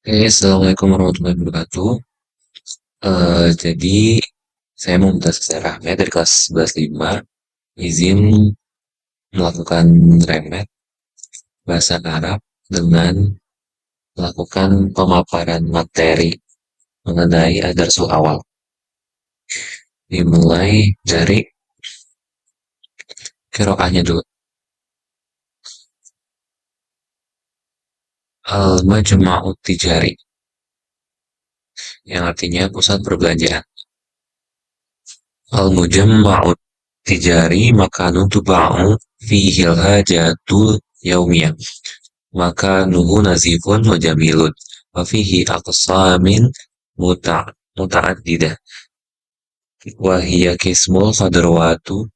Assalamualaikum warahmatullahi wabarakatuh. Jadi saya mau minta saya Rahmat dari kelas 11.5 izin melakukan remet bahasa Arab dengan melakukan pemaparan materi mengenai ad-darsul awal. Dimulai dari qiraahnya dulu. Al-Majma'ut Tijari, yang artinya pusat perbelanjaan. Al-Mujamma'ut Tijari makanun tuba'u fihil hajatul yaumiyah. Maka nuhu nazifun wa jamilun wa fihi aqsamin muta'addidah wa hiya kismul khadarwatu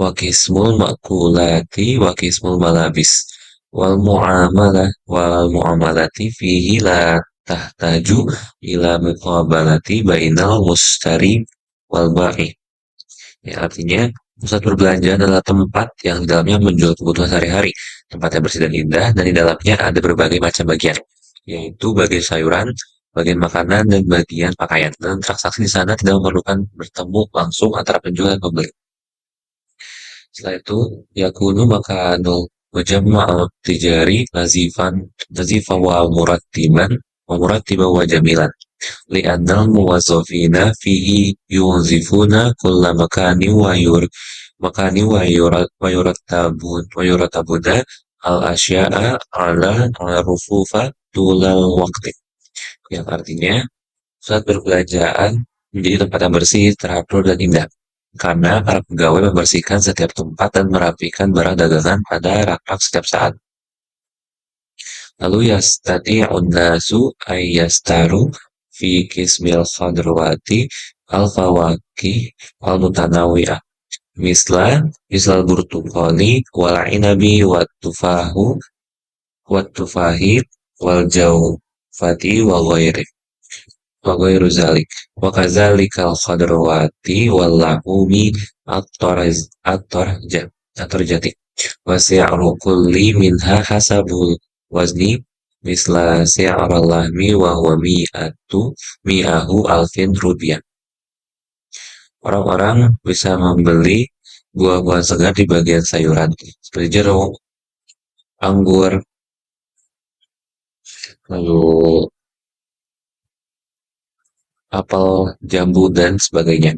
wa kismul makulati wa kismul malabis wal muamalati fihi la tahtaju ila muqabalati bainal mustari wal ba'i. Ya, artinya pusat perbelanjaan adalah tempat yang di dalamnya menjual kebutuhan sehari-hari. Tempat yang bersih dan indah, dan di dalamnya ada berbagai macam bagian, yaitu bagian sayuran, bagian makanan, dan bagian pakaian. Dan transaksi di sana tidak memerlukan bertemu langsung antara penjual dan pembeli. Setelah itu, yakunu makanul mujamma' tijari nazifan wa murattiban wa jamilan. Li'annal muwazzafina fihi yunzifuna kulla makani wa yurattabuna al asya'a ala rufufa tulal waqti, yang artinya pusat perbelanjaan menjadi tempat yang bersih, teratur, dan indah karena para pegawai membersihkan setiap tempat dan merapikan barang dagangan pada rak-rak setiap saat. Lalu yastati'un nasu ayyastaru fi kismil khadrawati al-fawakih al-mutanawwi'ah mislal burtuqali wal inabi wat tufahid wal jawfati wa ghairu zalik wa kadzalikal khadrawati wal lahumi at-tarjati wa si'ru kulli minha hasabul wazni misla si'ral lahmi wa huwa mi'ahu alfin rupiah. Orang-orang bisa membeli buah-buahan segar di bagian sayuran seperti jeruk, anggur, lalu apel, jambu, dan sebagainya.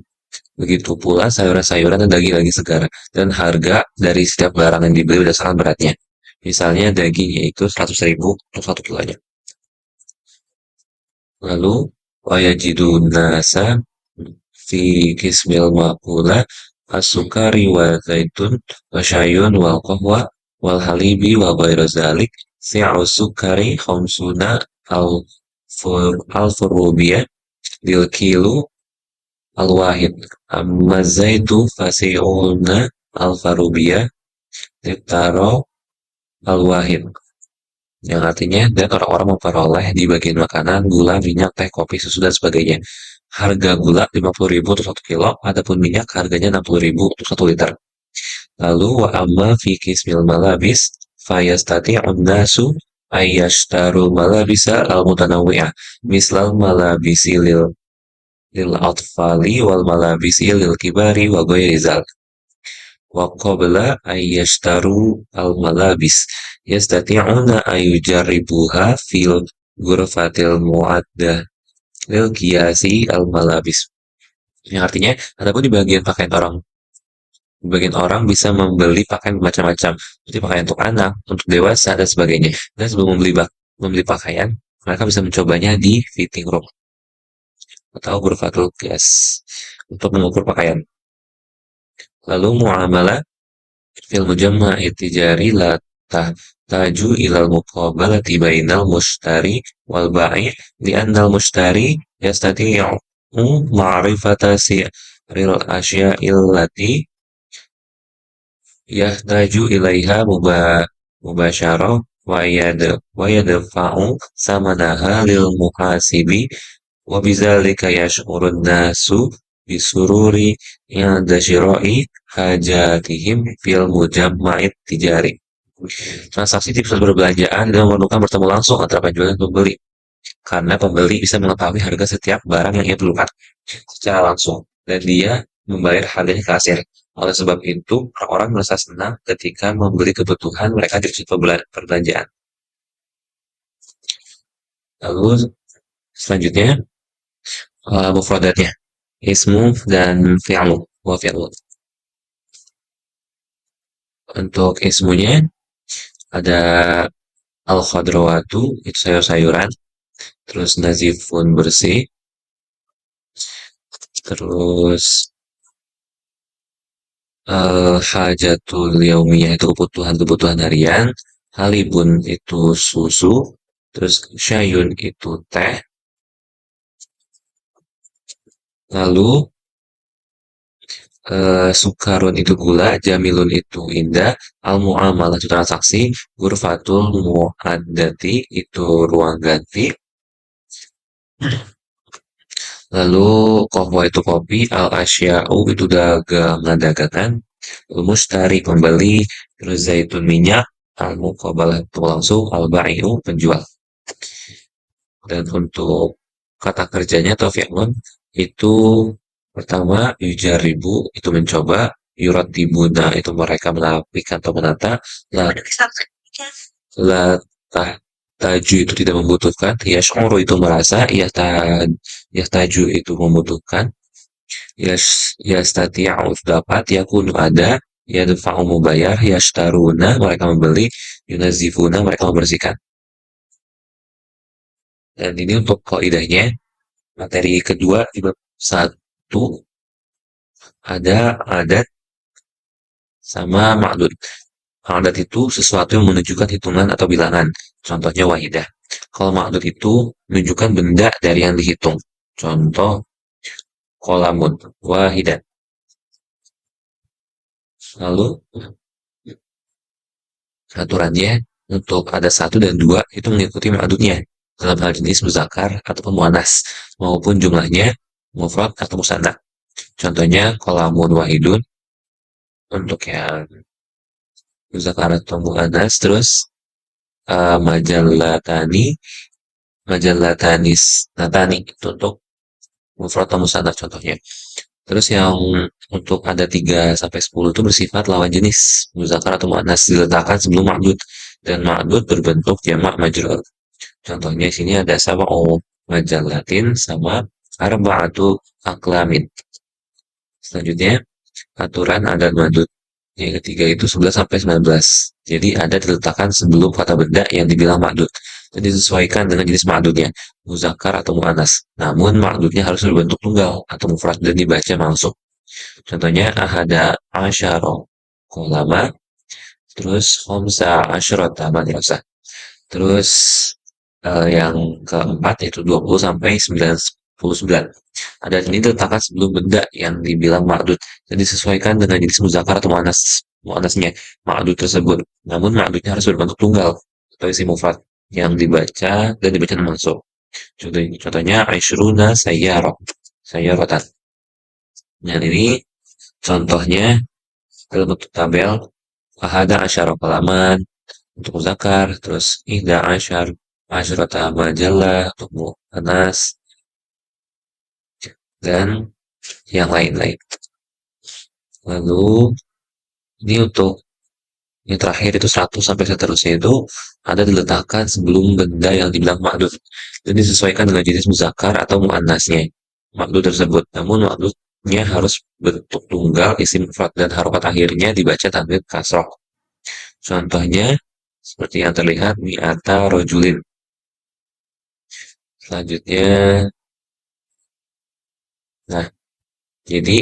Begitu pula sayuran-sayuran dan daging-daging segar, dan harga dari setiap barang yang dibeli berdasarkan beratnya. Misalnya daging yaitu 100.000 untuk 1 kilonya. Lalu wayajidu nasa fi kismil maqula as-sukari wa zaitun wa syayun wal qahwa wal halibi wa ghairu zalik si'u sukari khamsuna al-furubiyah lil kilo al-wahid amma zaitu fasi'una al-farubiyah littaro al-wahid, yang artinya dan orang-orang memperoleh di bagian makanan gula, minyak, teh, kopi, susu, dan sebagainya. Harga gula 50.000 untuk 1 kilo, adapun minyak harganya 60.000 untuk 1 liter. Lalu wa amma fi kismil malabis fayastati'un nasu ayyashtaru malabisa al-mutanawwi'ah mislal malabisi lil atfali wal malabisi lil kibari wa ghairi dzalik. Wa qabla ayyashtaru al-malabis yastati'una ayyujarribuha fil ghurfatil mu'addah lil qiyasi al-malabis. Yang artinya, adapun di bagian orang bisa membeli pakaian macam-macam, seperti pakaian untuk anak, untuk dewasa, dan sebagainya. Dan sebelum membeli pakaian, mereka bisa mencobanya di fitting room atau ghurfatul qiyas untuk mengukur pakaian. Lalu muamalah fil mujamma'i tijari la tahtaju ilal muqabalati bainal mushtari wal ba'i li'annal mushtari yastati'u ma'rifata si'ril asya'il lati yahtaju ilaiha mubasyarah wa yadfa'u samanaha lil muhasibi wa bizalika yash'urun nasu bisururi inda syira'i hajatihim fil mujamma'it tijari. Transaksi di pusat perbelanjaan dengan memerlukan bertemu langsung antara penjual dan pembeli. karena pembeli bisa mengetahui harga setiap barang yang ia perlukan secara langsung, dan dia membayar harganya ke kasir. Oleh sebab itu, orang-orang merasa senang ketika membeli kebutuhan mereka di pusat perbelanjaan. Lalu selanjutnya, mufradatnya, ismu dan fi'lu. Wa fi'lu. Untuk ismunya ada al-khadrawatu, itu sayur-sayuran, terus nazifun bersih, terus hajatul yaumiyah itu kebutuhan-kebutuhan harian, halibun itu susu, terus syayun itu teh, lalu sukarun itu gula, jamilun itu indah, al-mu'amalah itu transaksi, ghurfatul mu'addati itu ruang ganti, lalu qahwa itu kopi, al-asya'u itu dagangan-dagangan, mushtari pembeli, terus zaitun minyak, al-muqabalah itu langsung, al-ba'i'u penjual. Dan untuk kata kerjanya atau fi'lun itu pertama yujaribu itu mencoba, yuratibuna itu mereka merapikan atau menata, la, la taju itu tidak membutuhkan, yash'uru itu merasa, yahtaju itu membutuhkan, yastati'u itu dapat, yakunu ada, yadfa'u membayar, yashtaruna mereka membeli, yunazifuna mereka membersihkan. Dan ini untuk kaidahnya. Materi kedua di bab 1 ada adat sama ma'dud. Adat itu sesuatu yang menunjukkan hitungan atau bilangan. Contohnya wahidah. Kalau ma'dud itu menunjukkan benda dari yang dihitung. Contoh kolamun wahidah. Lalu aturannya untuk ada 1 dan 2 itu mengikuti ma'dudnya. Dalam hal jenis muzakkar atau muannas maupun jumlahnya mufrad atau musanna. Contohnya kolamun wahidun untuk yang muzakkar atau muannas, terus majallatani majallatanis natani itu untuk mufrad atau musanna contohnya. Terus yang untuk ada 3 sampai 10 itu bersifat lawan jenis muzakkar atau muannas diletakkan sebelum ma'dud, dan ma'dud berbentuk jamak majrur. Contohnya di sini ada sab'u majallatin sama arba'atu aklamin. Selanjutnya aturan adat madud. Yang ketiga itu 11 sampai 19. Jadi ada diletakkan sebelum kata benda yang dibilang ma'dud dan disesuaikan dengan jenis ma'dudnya, muzakkar atau mu'annas. Namun ma'dudnya harus berbentuk tunggal atau mufrad dan dibaca langsung. Contohnya ahada asyara kolama, terus khamsa asyrata madrasah. Terus yang keempat yaitu 20 sampai 99. Adat ini diletakkan sebelum benda yang dibilang ma'dud dan disesuaikan dengan jenis muzakkar atau muannasnya ma'dud tersebut. Namun ma'dudnya harus berbentuk tunggal atau isi mufrad yang dibaca dan dibaca langsung. Contohnya Aishruna sayyaratan. Dan ini contohnya dalam bentuk tabel ahada asyara halaman untuk muzakkar, terus ihda asyrata majallah untuk muannas, dan yang lain-lain. Lalu ini untuk yang terakhir itu 100 sampai seterusnya itu ada diletakkan sebelum benda yang dibilang ma'dud dan disesuaikan dengan jenis muzakkar atau muannasnya ma'dud tersebut. Namun ma'dudnya harus bentuk tunggal, isim mufrad dan harokat akhirnya dibaca tanwin kasroh. Contohnya seperti yang terlihat mi'ata rojulin. Selanjutnya, nah jadi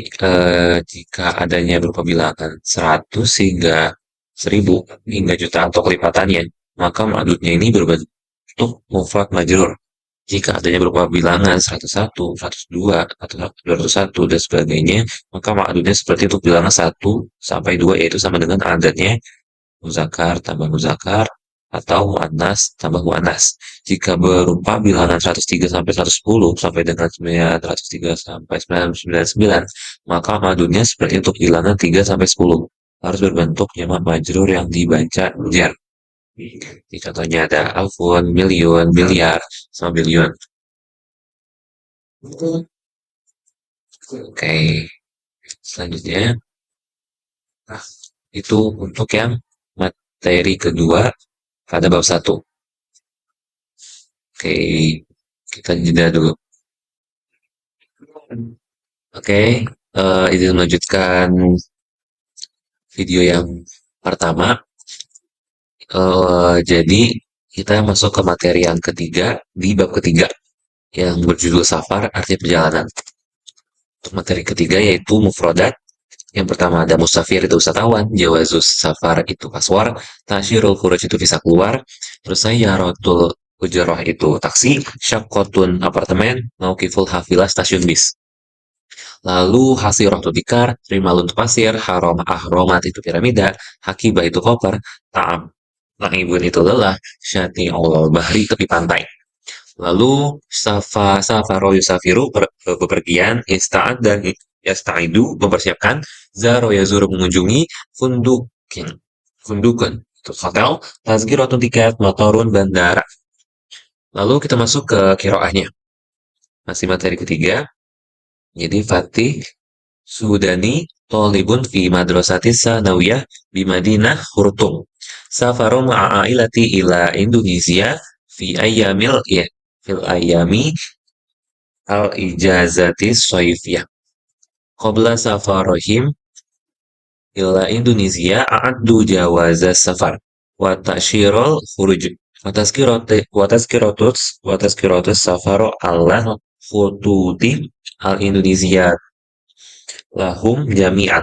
jika adanya berupa bilangan 100 hingga 1000 hingga juta atau kelipatannya, maka ma'dudnya ini berbentuk mufrad majrur. Jika adanya berupa bilangan 101, 102, atau 201 dan sebagainya, maka ma'dudnya seperti untuk bilangan 1 sampai 2 yaitu sama dengan adatnya muzakkar tambah muzakkar atau muannas tambah muannas. Jika berupa bilangan 103 sampai 110 sampai dengan 903 sampai 999, maka madunnya seperti untuk bilangan 3 sampai 10 harus berbentuk jamak majrur yang dibaca jar. Di contohnya ada alfun, miliun, miliar, sama bilion. Oke, selanjutnya nah, itu untuk yang materi kedua pada bab satu. Oke, kita jeda dulu. Oke, izin melanjutkan video yang pertama. Jadi kita masuk ke materi yang ketiga di bab ketiga yang berjudul safar arti perjalanan. Untuk materi ketiga yaitu mufrodat. Yang pertama ada musafir itu wisatawan, jawazus safar itu paswar, tasyirul khuruj itu visa keluar, terus sayyaratul ujroh itu taksi, syakkotun apartemen, mauqiful hafilah stasiun bis. Lalu hasirah itu tikar, rimalun itu pasir, harom ahromat itu piramida, hakibah itu koper, ta'am Naibun itu lelah, syati Allah bahri tepi pantai. Lalu safaro yusafiru bepergian, ista'ad dan yasta'idu mempersiapkan, zaro yazuru mengunjungi, fundukin, fundukun, itu hotel, tazkiratun tiket, motorun, bandara. Lalu kita masuk ke kiroahnya. Masih materi ketiga, jadi Fatih Sudani Tolibun fi madrasati sanawiyah di Madinah Khurtum. Safaru ma'ailati ila Indonesia fi ayyamil ya fil ayyami al ijazati soifiyah. Qabla safarohim ila Indonesia a'addu jawazas safar wa ta'syirul khuruj wa tazkiratus safaru Allah khututi al Indonesia lahum jami'an,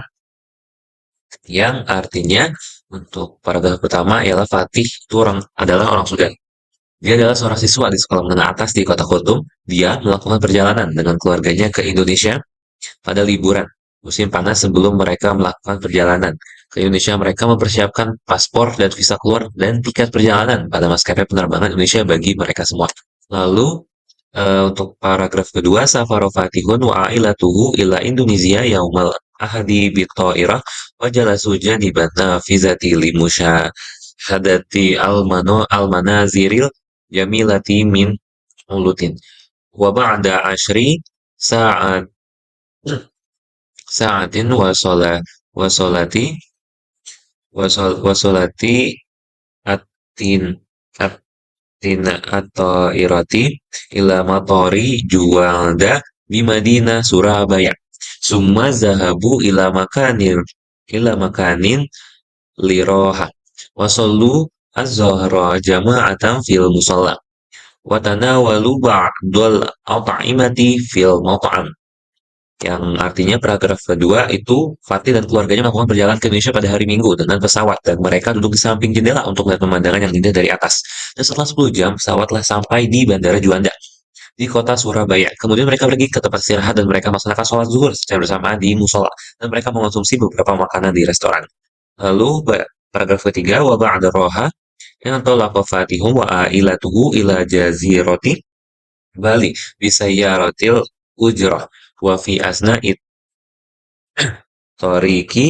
yang artinya untuk paragraf pertama ialah Fatih itu adalah orang Sudan. Dia adalah seorang siswa di sekolah menengah atas di kota Khartoum. Dia melakukan perjalanan dengan keluarganya ke Indonesia pada liburan musim panas. Sebelum mereka melakukan perjalanan ke Indonesia, mereka mempersiapkan paspor dan visa keluar dan tiket perjalanan pada maskapai penerbangan Indonesia bagi mereka semua. Lalu untuk paragraf kedua, Safaro Fatihun wa ailatuhu ila Indonesia yaumal ahadi bita'irah wa jalasu janiban nafizati limusya hadati al-manaziril jamilati min ulutin. Wa ba'da ashri sa'at sa'atin wa solati atin atina atau iroti ila matori jualda di Madinah Surabaya. Summa zahabu ila makanin liroha. Wasallu az-zohra jama'atan fil musalla. Watanawalu ba'dul at'imati fil mat'am. Yang artinya paragraf kedua itu Fatih dan keluarganya melakukan perjalanan ke Indonesia pada hari Minggu dengan pesawat dan mereka duduk di samping jendela untuk melihat pemandangan yang indah dari atas. Dan setelah 10 jam pesawat telah sampai di Bandara Juanda di kota Surabaya. Kemudian mereka pergi ke tempat istirahat dan mereka melaksanakan sholat zuhur secara bersamaan di musola dan mereka mengonsumsi beberapa makanan di restoran. Lalu paragraf ketiga wa ba'da roha yang talaqa Fatihum wa ailatuhu ila jaziroti Bali bisayyaratil ujrah wa fi asna'it Toriki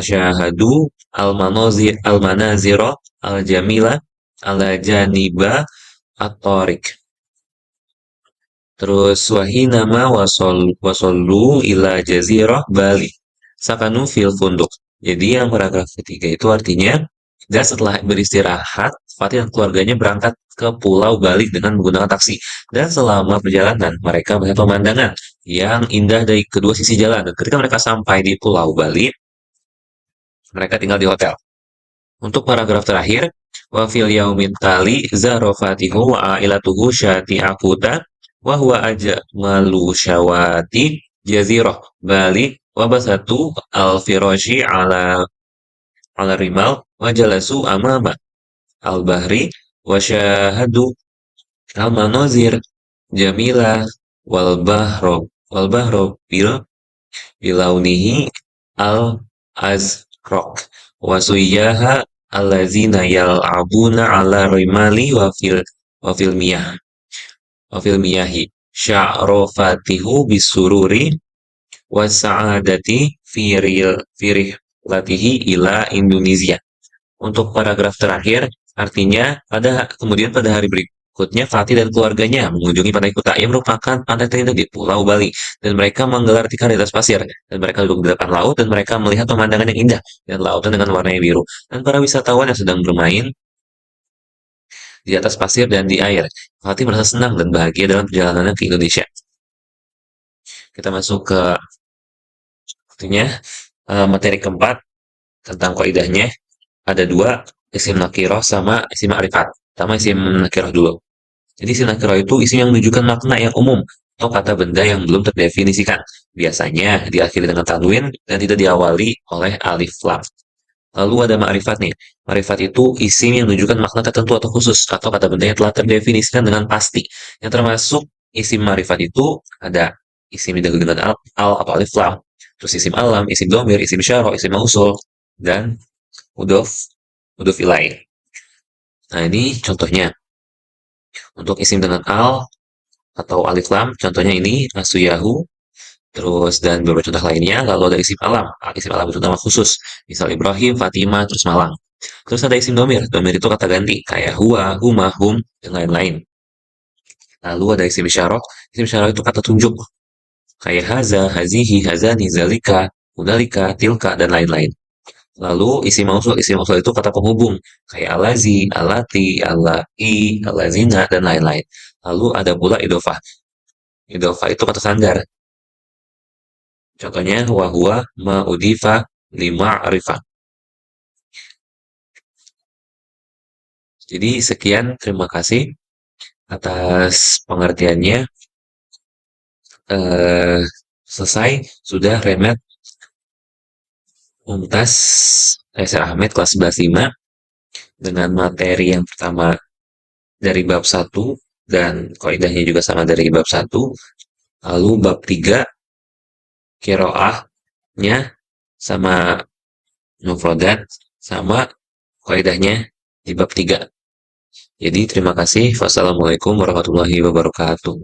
syahadu al-manazira al-jamila ala janiba at-tariq. Terus wahinama wasollu ila jazirah Bali. Sakanu fil funduk. Jadi yang paragraf ketiga itu artinya, dan setelah beristirahat, Fatih dan keluarganya berangkat ke Pulau Bali dengan menggunakan taksi. Dan selama perjalanan, mereka melihat pemandangan yang indah dari kedua sisi jalan. Dan ketika mereka sampai di Pulau Bali, mereka tinggal di hotel. Untuk paragraf terakhir, wa fil yaumit tali zaro fatihu wa ailatuhu akuta wa huwa malu syawati jazirah Bali wa basatu al-firashi ala rimal wa jalasu amama al-bahri wa syahadu al-manazir jamilah wal bahro bilaunihi al-azraq wa suyaha allazina yal'abuna ala rimali wa fil miyah wa fil miyahi sya'rofatihu bisururi wa sa'adati fi rihlatihi ila Indonesia Untuk paragraf terakhir, artinya kemudian pada hari berikutnya Fatih dan keluarganya mengunjungi Pantai Kuta yang merupakan pantai terindah di Pulau Bali, dan mereka menggelar tikar di atas pasir, dan mereka duduk di depan laut dan mereka melihat pemandangan yang indah dan lautan dengan warna yang biru, dan para wisatawan yang sedang bermain di atas pasir dan di air. Fatih merasa senang dan bahagia dalam perjalanannya ke Indonesia. Kita masuk ke artinya materi keempat tentang kaidahnya. Ada dua, isim nakiroh sama isim ma'rifat. Pertama isim nakiroh dulu. Jadi isim nakiroh itu isim yang menunjukkan makna yang umum atau kata benda yang belum terdefinisikan. Biasanya diakhiri dengan tanwin dan tidak diawali oleh alif lam. Lalu ada ma'rifat nih. Ma'rifat itu isim yang menunjukkan makna tertentu atau khusus atau kata benda yang telah terdefinisikan dengan pasti. Yang termasuk isim ma'rifat itu ada isim yang didahului dengan al atau alif lam, terus isim alam, isim domir, isim syarah, isim mausul, dan udof, udof ilaih. Nah, ini contohnya. Untuk isim dengan al atau alif lam, contohnya ini asuyahu, terus dan beberapa contoh lainnya. Lalu ada isim alam. Isim alam itu nama khusus. Misal Ibrahim, Fatimah, terus Malang. Terus ada isim domir. Domir itu kata ganti. Kayak huwa, huma, hum, dan lain-lain. Lalu ada isim isyarah. Isim isyarah itu kata tunjuk. Kayak haza, hazihi, hazani, zalika, udalika, tilka, dan lain-lain. Lalu isim mausul itu kata penghubung. Kayak alazi, alati, alai, alazina, dan lain-lain. Lalu ada pula idofah. Idofah itu kata sandar. Contohnya wahwa ma'udifa lima arifah. Jadi sekian, terima kasih atas pengertiannya. Eh, Selesai, sudah remet Mumtaz Kaisar Ahmed kelas 11.5 dengan materi yang pertama dari bab 1 dan kaidahnya juga sama dari bab 1. Lalu bab 3 kiroahnya sama mufradat sama kaidahnya di bab 3. Jadi terima kasih. Wassalamualaikum warahmatullahi wabarakatuh.